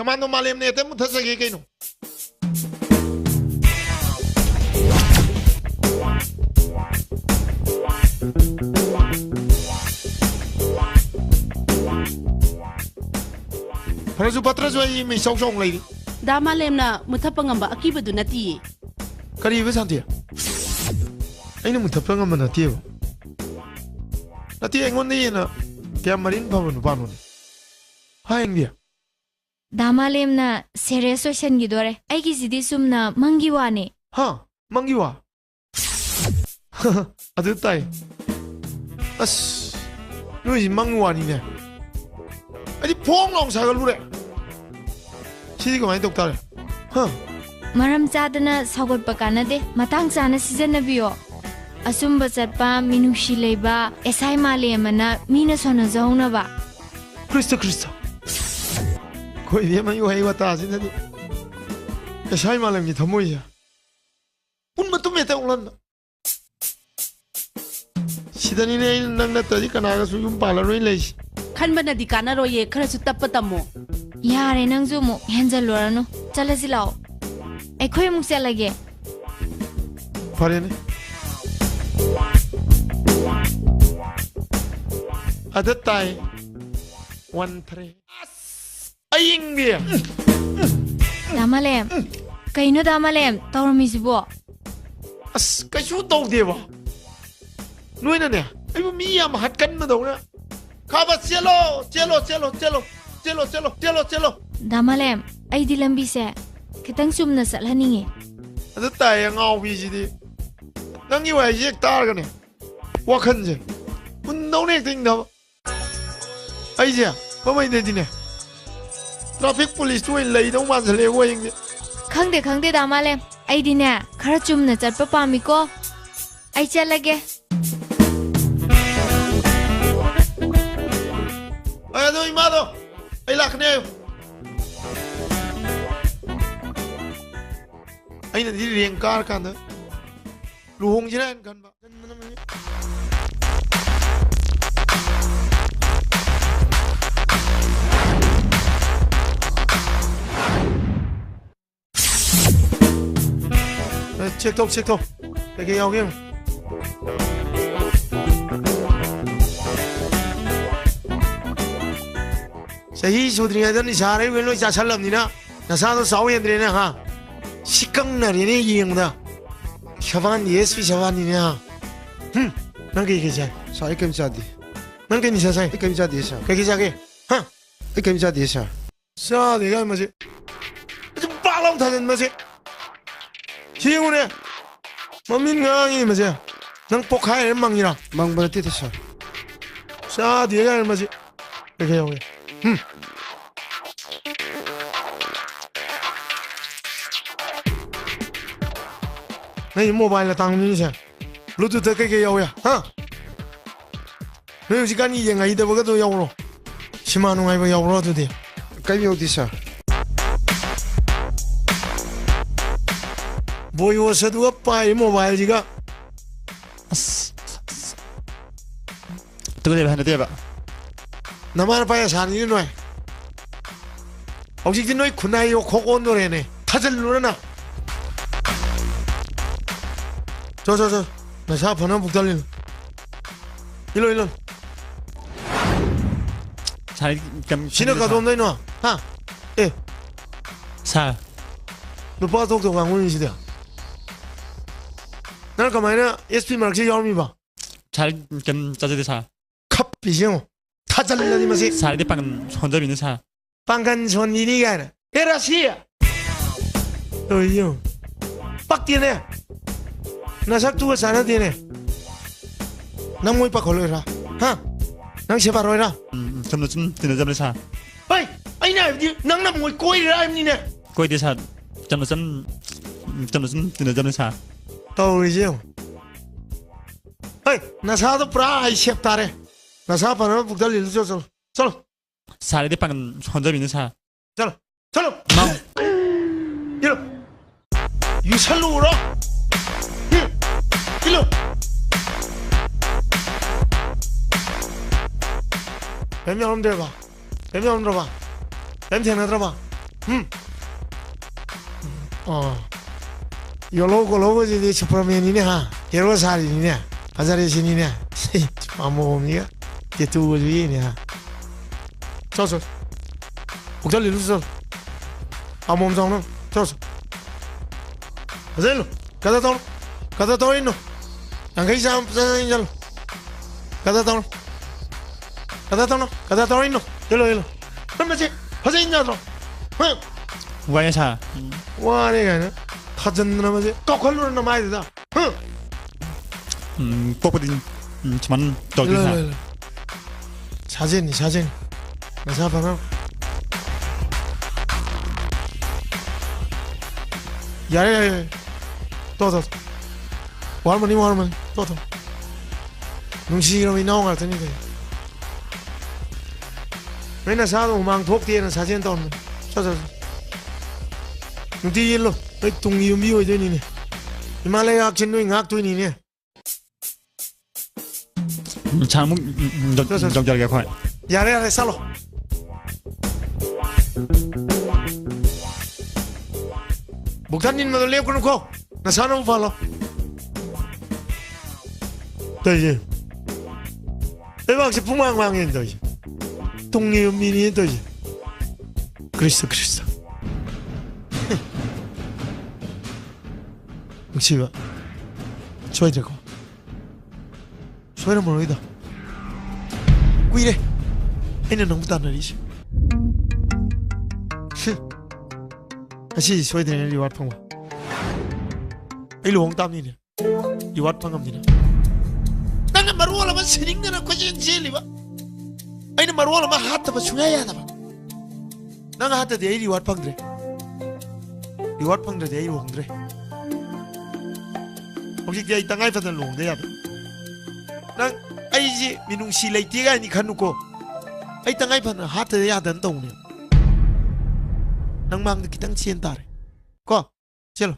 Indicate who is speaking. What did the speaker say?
Speaker 1: Kamano malem ne te muthasage kaino. Parasu patra jo ai mi song lai.
Speaker 2: Dama lemna muthapangamba akibadu nati.
Speaker 1: Kari be santi. Aina muthapangamba nati. Nati engon ni na kya marin bhavan panu. Ha engia.
Speaker 3: Dama lemna serious question gidore. Ai ki sidi sumna mangiwa ne.
Speaker 1: Ha, mangiwa. Adu tai. As. Noi mangiwa ni ne. Ai phong long sa ga lu re. Sidi ko mai tok ta re. Ha.
Speaker 3: Maram chadana sagot pakana de matang chana season na biyo. Asumba chatpa minushi leiba esai male mana mina sona zauna ba.
Speaker 1: Krista. Koi dia mai wai wata sin di. Esai malam ni thamoi ya. Un matum me ta ulan. Sidani ne nang na tadi kana ga su yum pala roi lei.
Speaker 2: Khanbana dikana roye kharasu tapatamo.
Speaker 3: Yare nang zo mo henjal lorano chala silao. Ekhoi muk chalage.
Speaker 1: Pare ne. Adat tai. 1 3. Aying dia.
Speaker 3: Damalem. Kaino damalem tawrami sibo.
Speaker 1: As kasu tau dia ba. Noi na ne. Ai mi yam hat kan ma dau na. Khaba chelo.
Speaker 3: Damalem ai di lambi se kitang sumna salhaninge.
Speaker 1: Adat tai ngau bi ji di. Nang yi wai yek tar ga ne. Wa khan je. Un nau ne ting da. Ai je. Ba mai de di ne. Traffic police tu lei dong man sale wo ying.
Speaker 3: Khangde damalem ai di ne khara chumna chatpa pami ko. Ai chalage.
Speaker 1: Ai do imado. Ai lakne. Ai na di rieng kar kan da. Luhong jiran kan ba. Check top. Cái ao kia. Sahi sudriya dan isare welo cha salam ni na. Nasa to saw yendre na ha. Sikang na ri ne yeng da. Shaban yes shaban ni na. Nang ke ke cha.
Speaker 4: Sai kem cha di.
Speaker 1: Nang ke ni sa sai.
Speaker 4: Kem cha di sa.
Speaker 1: Ke cha ke. Ha.
Speaker 4: Kem cha di sa.
Speaker 1: Sa de ga ma se. 좀 빨랑 타는 ma se. 지용네. 마민 강이 맞아. 난 복하에 망이라.
Speaker 4: Mang ba ti sa.
Speaker 1: 사 뒤에가 얼마지? 이렇게 형이. 내 모바일에 당민이세. 블루투스 그게 여우야. 하. 내 시간이 얘가 이대 보고도 여우로. 10만 원 아이고 여우로도 돼.
Speaker 4: Kem yo di sa.
Speaker 1: 보이오 서두가 빠이 모바일 지가.
Speaker 5: Tôi có thể hành được ạ.
Speaker 1: 나만 빠야 사는 노래. 혹시 너희 군나이요 고고 노래네. 타절 노래나. 저. 나 사 번호 북달리는. 일로.
Speaker 5: 잘
Speaker 1: 신호가도 없나 이놈아. 하. 예.
Speaker 5: 사.
Speaker 1: 너 빠독도 강원이 시대야. 나를 가만히나 SP 마르크 열미 봐.
Speaker 5: 잘 짜져도 사.
Speaker 1: 컵비시오. 타절라니 마시.
Speaker 5: 살이 방금 혼자 있는 사.
Speaker 1: 빵간 손이니가 아니라. 에라시야. 어이요. 빡디네. 나 삭두가 사나디네. 나 모이 빡 걸려라. 하. 난 제발로라.
Speaker 5: 좀 드는 사.
Speaker 1: 어이. 아이나 낭나 모이 꼬이라 임니네.
Speaker 5: 거기 대사 좀 드는 사.
Speaker 1: 떠오르지요. 어이. 나 사도 프라 아이 셰프타래. 나 사파는 북달리 줘.
Speaker 5: 살이 방금 혼자 있는 사.
Speaker 1: 잘.
Speaker 5: 마우.
Speaker 1: 일로. 유살로 오라. 일로. 뱀이 안 들어봐. 뱀이 안 들어봐. 뱀 태나 들어봐. 요로고로고지 슈퍼맨이네 하 예로사리네 바자레신이네 마모미가 게투우리네 저저 복잘 일루서 아몸상는 저저 바자일로 가다 더 있노 안가이상 바자인잘 가다 더 있노 일로 그러면지 바자인자로
Speaker 5: 와야 사
Speaker 1: 와네가네 타전나 마지 거컬로는 마이다
Speaker 5: 뽀뽀딘 저만 저기 사
Speaker 1: 사진 나사 방금 야야야 또 warmani 또 눈시로 나온 걸 테니까 맨날 사도 망 독대는 사진 또 저저 눈티 일로 이 동이 미워 되니네 이말레 악진노이 악도이니네
Speaker 5: 잘못 정절게 ခွ
Speaker 1: 야래 살로 목사님도 레고 놓고 나 사람 팔로 되지 대박시 풍망망인도 동리음민이도 그리스도 혹시가 소리 들고 소리를 모르겠다 꾸이래 애는 너무 단단하지 다시 소리 들리는 리와트 펑와 일로 홍땀이네 리와트 펑감디나 나는 마루올라만 스닝나는 거진 제일리바 아이는 마루올라만 하트바 중야야다바 나가 하트 대 리와트 펑드래 리와트 펑드래 대 일로 홍드래 혹시 이 땅에 파던 롱대야 난 아이지 민웅시 레이티가 아니 간누고 아이 땅에 파는 하트 야던 동네 낭망도 기땅 치엔다래 거 젤로